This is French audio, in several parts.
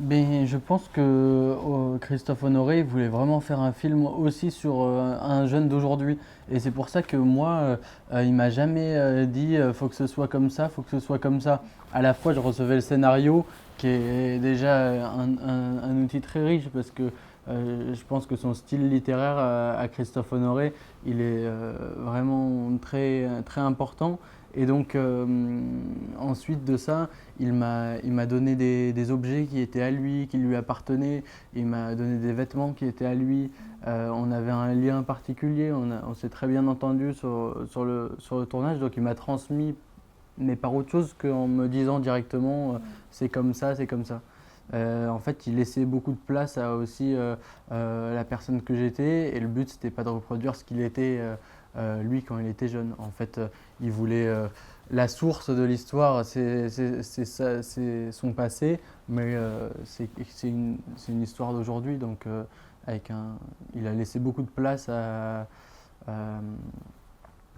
Ben, je pense que Christophe Honoré il voulait vraiment faire un film aussi sur un jeune d'aujourd'hui. Et c'est pour ça que moi, il m'a jamais dit faut que ce soit comme ça, faut que ce soit comme ça. À la fois, je recevais le scénario qui est déjà un outil très riche parce que je pense que son style littéraire à Christophe Honoré, il est vraiment très important. Et donc, ensuite de ça, il m'a donné des objets qui étaient à lui, qui lui appartenaient. Il m'a donné des vêtements qui étaient à lui. On avait un lien particulier. On s'est très bien entendu sur le tournage. Donc il m'a transmis, mais par autre chose qu'en me disant directement c'est comme ça, c'est comme ça. En fait, il laissait beaucoup de place à aussi la personne que j'étais. Et le but, c'était pas de reproduire ce qu'il était lui quand il était jeune. En fait, il voulait la source de l'histoire, c'est son passé, mais c'est une histoire d'aujourd'hui. Donc, il a laissé beaucoup de place à-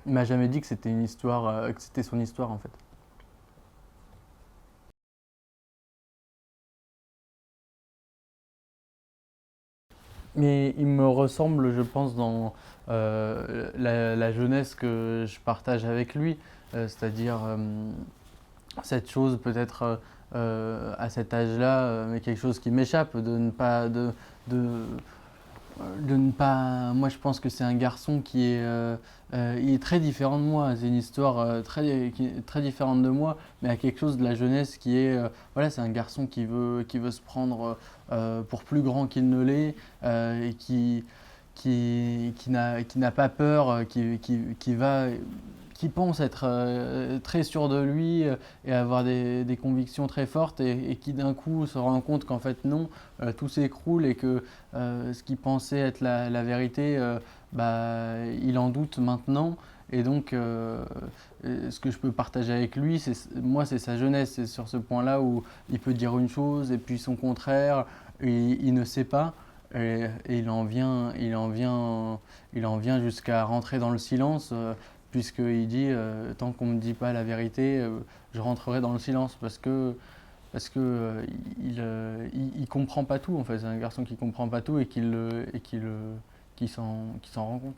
il m'a jamais dit que c'était une histoire, que c'était son histoire en fait. Mais il me ressemble, je pense, dans la jeunesse que je partage avec lui, c'est-à-dire cette chose peut-être à cet âge-là, mais quelque chose qui m'échappe, de, de ne pas. Moi, je pense que c'est un garçon il est très différent de moi. C'est une histoire qui est très différente de moi, mais à quelque chose de la jeunesse qui est. Voilà, c'est un garçon qui veut se prendre pour plus grand qu'il ne l'est, et qui n'a pas peur, qui pense être très sûr de lui et avoir des convictions très fortes et qui d'un coup se rend compte qu'en fait non, tout s'écroule et que ce qu'il pensait être la vérité, bah, il en doute maintenant. Et donc, ce que je peux partager avec lui, moi, c'est sa jeunesse. C'est sur ce point-là où il peut dire une chose et puis son contraire, et il ne sait pas. Et il en vient jusqu'à rentrer dans le silence, puisqu'il dit tant qu'on ne me dit pas la vérité, je rentrerai dans le silence parce que il comprend pas tout en fait. C'est un garçon qui comprend pas tout et qui s'en rend compte.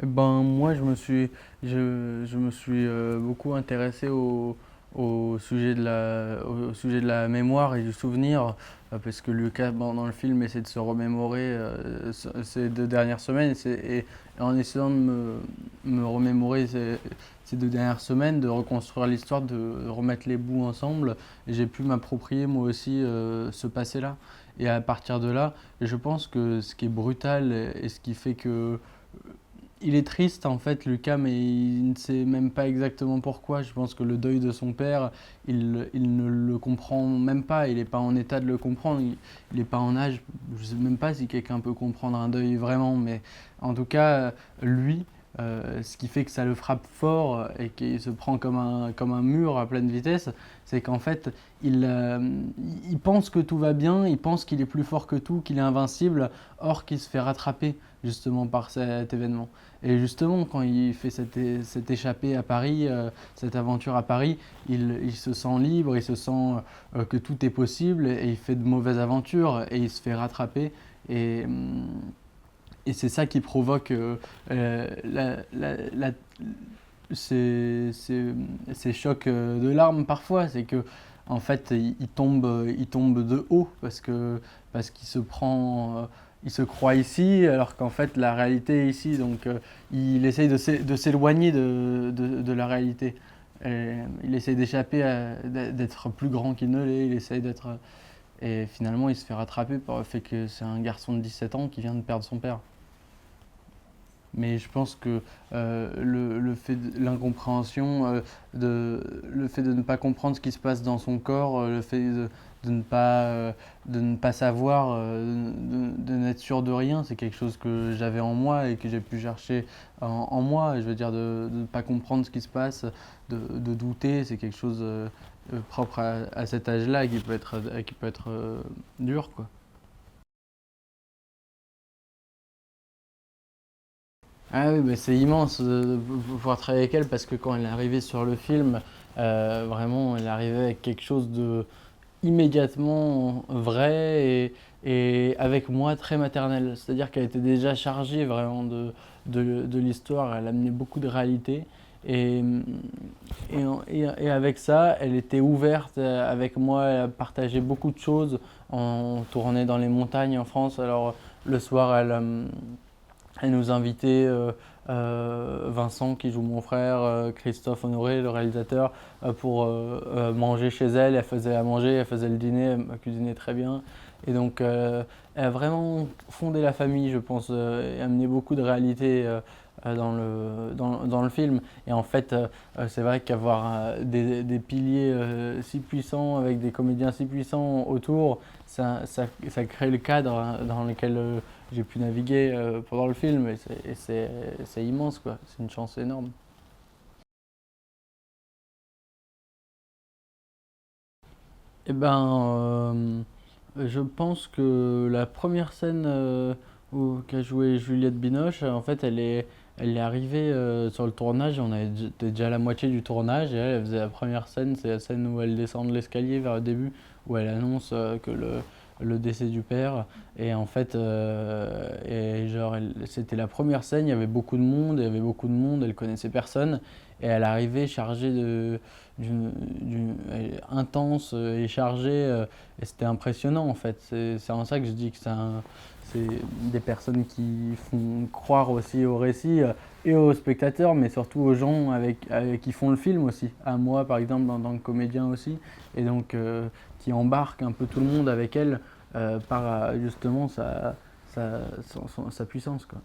Eh ben moi je me suis beaucoup intéressé au sujet de la mémoire et du souvenir, parce que Lucas dans le film essaie de se remémorer ces 2 dernières semaines et en essayant de me remémorer ces 2 dernières semaines, de reconstruire l'histoire, de remettre les bouts ensemble, et j'ai pu m'approprier moi aussi ce passé-là. Et à partir de là, je pense que ce qui est brutal et ce qui fait que il est triste en fait, Lucas, mais il ne sait même pas exactement pourquoi. Je pense que le deuil de son père, il ne le comprend même pas. Il n'est pas en état de le comprendre. Il n'est pas en âge. Je ne sais même pas si quelqu'un peut comprendre un deuil vraiment, mais en tout cas, lui, ce qui fait que ça le frappe fort et qu'il se prend comme un mur à pleine vitesse, c'est qu'en fait, il pense que tout va bien, il pense qu'il est plus fort que tout, qu'il est invincible, or qu'il se fait rattraper justement par cet événement. Et justement, quand il fait cette échappée à Paris, cette aventure à Paris, il se sent libre, il se sent que tout est possible, et il fait de mauvaises aventures et il se fait rattraper. Et, hum, et c'est ça qui provoque ces chocs de larmes parfois. C'est que en fait, il tombe de haut parce qu'il il se croit ici, alors qu'en fait la réalité est ici. Donc il essaye de s'éloigner de la réalité. Et il essaye d'échapper d'être plus grand qu'il ne l'est. Il essaye d'être et finalement il se fait rattraper par le fait que c'est un garçon de 17 ans qui vient de perdre son père. Mais je pense que le fait de l'incompréhension, le fait de ne pas comprendre ce qui se passe dans son corps, le fait de ne pas savoir, de n'être sûr de rien, c'est quelque chose que j'avais en moi et que j'ai pu chercher en moi. Je veux dire, de ne pas comprendre ce qui se passe, de douter, c'est quelque chose propre à cet âge-là qui peut être dur, quoi. Ah oui, bah, c'est immense de pouvoir travailler avec elle parce que quand elle est arrivée sur le film, vraiment, elle arrivait avec quelque chose de immédiatement vrai et avec moi très maternel. C'est-à-dire qu'elle était déjà chargée vraiment de l'histoire, elle amenait beaucoup de réalité. Et, et avec ça, elle était ouverte avec moi, elle partageait beaucoup de choses. On tournait dans les montagnes en France, alors le soir, elle nous invitait, Vincent qui joue mon frère, Christophe Honoré, le réalisateur, pour manger chez elle. Elle faisait à manger, elle faisait le dîner, elle cuisinait très bien. Et donc, elle a vraiment fondé la famille, je pense, et amené beaucoup de réalité dans le film. Et en fait, c'est vrai qu'avoir des piliers si puissants, avec des comédiens si puissants autour, ça crée le cadre dans lequel j'ai pu naviguer pendant le film. C'est immense, quoi. C'est une chance énorme. Eh ben, je pense que la première scène où qu'a joué Juliette Binoche, en fait, elle est arrivée sur le tournage. On était déjà à la moitié du tournage et elle faisait la première scène. C'est la scène où elle descend de l'escalier vers le début, où elle annonce que le décès du père. Et en fait, et genre, c'était la première scène. Il y avait beaucoup de monde, il y avait beaucoup de monde. Elle connaissait personne et elle arrivait chargée intense et chargée, et c'était impressionnant en fait. C'est en ça que je dis que c'est des personnes qui font croire aussi au récit et aux spectateurs, mais surtout aux gens qui font le film aussi. À moi par exemple en tant que comédien aussi, et donc qui embarquent un peu tout le monde avec elle par justement sa puissance, quoi.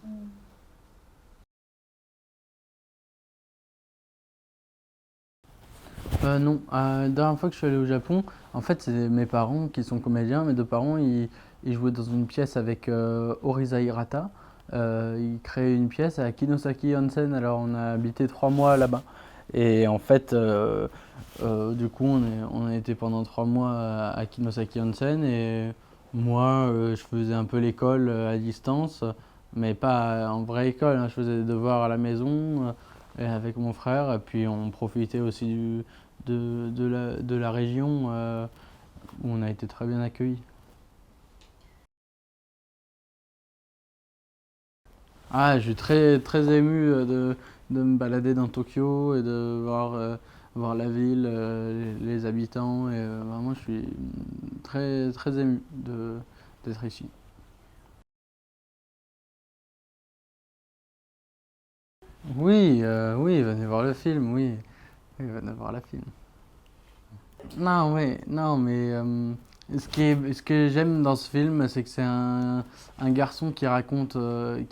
Non, la dernière fois que je suis allé au Japon, en fait, c'est mes parents qui sont comédiens. Mes deux parents, ils jouaient dans une pièce avec Orisa Hirata. Ils créaient une pièce à Kinosaki Onsen. Alors, on a habité 3 mois là-bas. Et en fait, du coup, on a été pendant 3 mois à Kinosaki Onsen. Et moi, je faisais un peu l'école à distance, mais pas en vraie école, hein. Je faisais des devoirs à la maison et avec mon frère. Et puis, on profitait aussi de la région où on a été très bien accueillis. Ah, je suis très, très ému de me balader dans Tokyo et de voir la ville, les habitants. Et vraiment, je suis très, très ému d'être ici. Oui, oui, venez voir le film, oui. Oui, venez voir le film. Non, oui, non, mais ce que j'aime dans ce film, c'est que c'est un garçon qui raconte une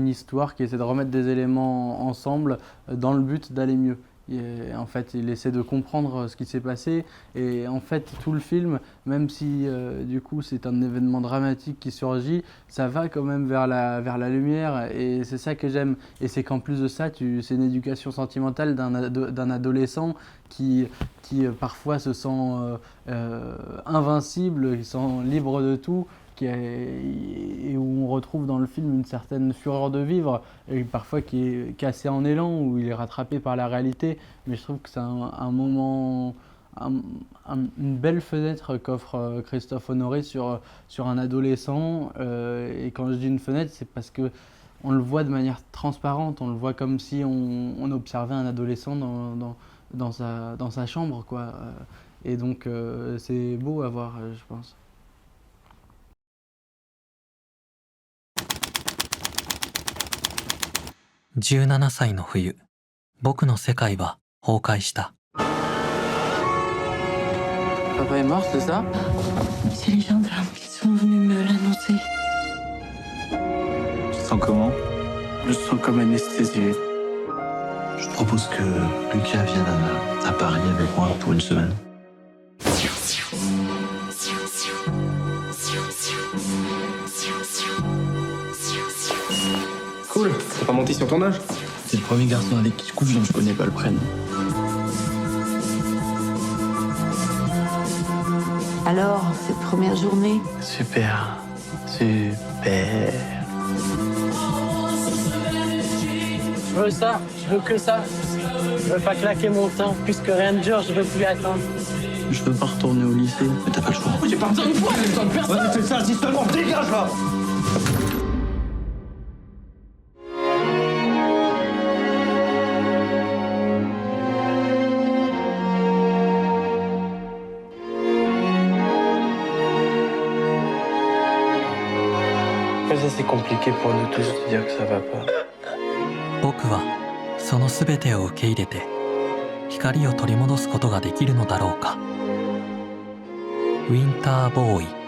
histoire, qui essaie de remettre des éléments ensemble dans le but d'aller mieux. Et en fait, il essaie de comprendre ce qui s'est passé. Et en fait, tout le film, même si du coup c'est un événement dramatique qui surgit, ça va quand même vers la lumière. Et c'est ça que j'aime. Et c'est qu'en plus de ça, c'est une éducation sentimentale d'un adolescent qui, qui parfois se sent invincible, qui se sent libre de tout, et où on retrouve dans le film une certaine fureur de vivre, et parfois qui est cassé en élan, où il est rattrapé par la réalité. Mais je trouve que c'est un moment, une belle fenêtre qu'offre Christophe Honoré sur un adolescent. Et quand je dis une fenêtre, c'est parce que on le voit de manière transparente, on le voit comme si on observait un adolescent dans sa chambre, quoi. Et donc, c'est beau à voir, je pense. 17歳の冬、僕の世界は崩壊した。Papa est mort, c'est ça? C'est les gendarmes qui sont venus me l'annoncer. Tu te sens comment? Je sens comme anesthésié. Je te propose que Lucas vienne à Paris avec moi pour une semaine. Cool, t'as pas menti sur ton âge? C'est le premier garçon avec qui je couche dont je connais pas le prénom. Alors, cette première journée, Super. Super. Je veux ça, je veux que ça. Je veux pas claquer mon temps, puisque rien ne dure, je veux plus attendre. Je veux pas retourner au lycée, mais t'as pas le choix. J'ai pas besoin de toi, j'ai besoin de personne. Ouais, c'est ça, dis seulement, dégage là. Ça, c'est compliqué pour nous tous de dire que ça va pas. 僕はその全てを受け入れて光を取り戻すことができるのだろうか。ウィンターボーイ